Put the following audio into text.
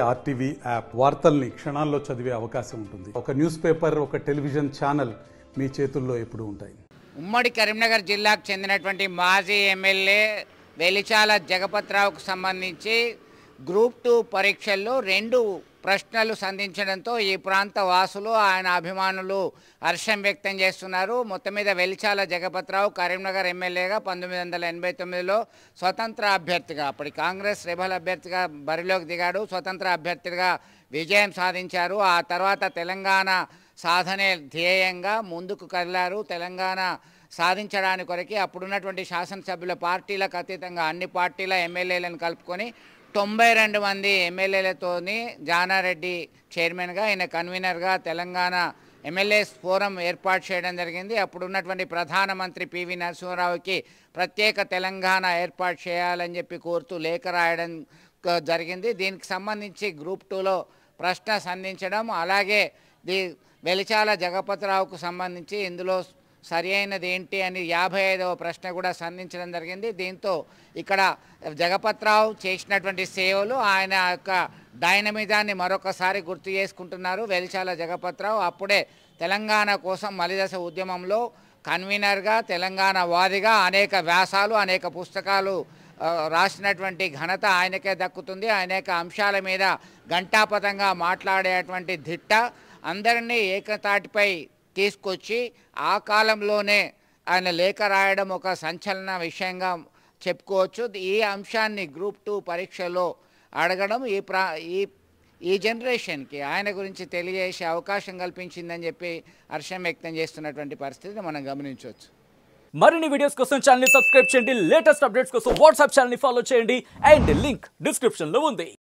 RTV app వార్తల్ని క్షణాల్లో చదివే అవకాశం ఉంటుంది. ఒక న్యూస్ పేపర్, ఒక టెలివిజన్ ఛానల్ మీ చేతుల్లో ఎప్పుడూ ఉంటాయి. ఉమ్మడి కరీంనగర్ జిల్లాకు చెందినటువంటి మాజీ ఎమ్మెల్యే వెలిచాల జగపతిరావుకు సంబంధించి గ్రూప్ 2 పరీక్షల్లో 2 ప్రశ్నలు సంధించడంతో ఈ ప్రాంత వాసులు ఆయన అభిమానులు హర్షం వ్యక్తం చేస్తున్నారు. మొత్తం మీద వెలిచాల జగపతిరావు కరీంనగర్ ఎమ్మెల్యేగా 1989లో స్వతంత్ర అభ్యర్థిగా, అప్పటి కాంగ్రెస్ రెబల్ అభ్యర్థిగా బరిలోకి దిగాడు. స్వతంత్ర అభ్యర్థిగా విజయం సాధించారు. ఆ తర్వాత తెలంగాణ సాధనే ధ్యేయంగా ముందుకు కదిలారు. తెలంగాణ సాధించడానికి కొరకి అప్పుడున్నటువంటి శాసనసభ్యుల పార్టీలకు అతీతంగా అన్ని పార్టీల ఎమ్మెల్యేలను కలుపుకొని 92 మంది ఎమ్మెల్యేలతోని జానారెడ్డి చైర్మన్గా, ఆయన కన్వీనర్గా తెలంగాణ ఎమ్మెల్యేస్ ఫోరం ఏర్పాటు చేయడం జరిగింది. అప్పుడున్నటువంటి ప్రధానమంత్రి పివి నరసింహారావుకి ప్రత్యేక తెలంగాణ ఏర్పాటు చేయాలని చెప్పి కోరుతూ లేఖ రాయడం జరిగింది. దీనికి సంబంధించి గ్రూప్ 2లో ప్రశ్న సంధించడం, అలాగే వెలిచాల జగపతిరావుకు సంబంధించి ఇందులో సరి అయినది ఏంటి అని 55వ ప్రశ్న కూడా సంధించడం జరిగింది. దీంతో ఇక్కడ జగపతిరావు చేసినటువంటి సేవలు, ఆయన యొక్క డైనమిజాన్ని మరొకసారి గుర్తు చేసుకుంటున్నారు వెలిచాల జగపతిరావు. అప్పుడే తెలంగాణ కోసం మలిదశ ఉద్యమంలో కన్వీనర్గా, తెలంగాణ వాదిగా అనేక వ్యాసాలు, అనేక పుస్తకాలు రాసినటువంటి ఘనత ఆయనకే దక్కుతుంది. అనేక అంశాల మీద ఘంటాపథంగా మాట్లాడేటువంటి దిట్ట, అందరినీ ఏకతాటిపై తీసుకొచ్చి ఆ కాలంలోనే ఆయన లేఖ రాయడం ఒక సంచలన విషయంగా చెప్పుకోవచ్చు. ఈ అంశాన్ని గ్రూప్ 2 పరీక్షలో అడగడం ఈ జనరేషన్కి ఆయన గురించి తెలియజేసే అవకాశం కల్పించిందని చెప్పి హర్షం వ్యక్తం చేస్తున్నటువంటి పరిస్థితిని మనం గమనించవచ్చు. మరిన్ని వీడియోస్ కోసం ఛానల్ ని సబ్స్క్రైబ్ చేయండి. లేటెస్ట్ అప్డేట్స్ కోసం వాట్సాప్ ఛానల్ ని ఫాలో చేయండి. అండ్ లింక్ డిస్క్రిప్షన్ లో ఉంది.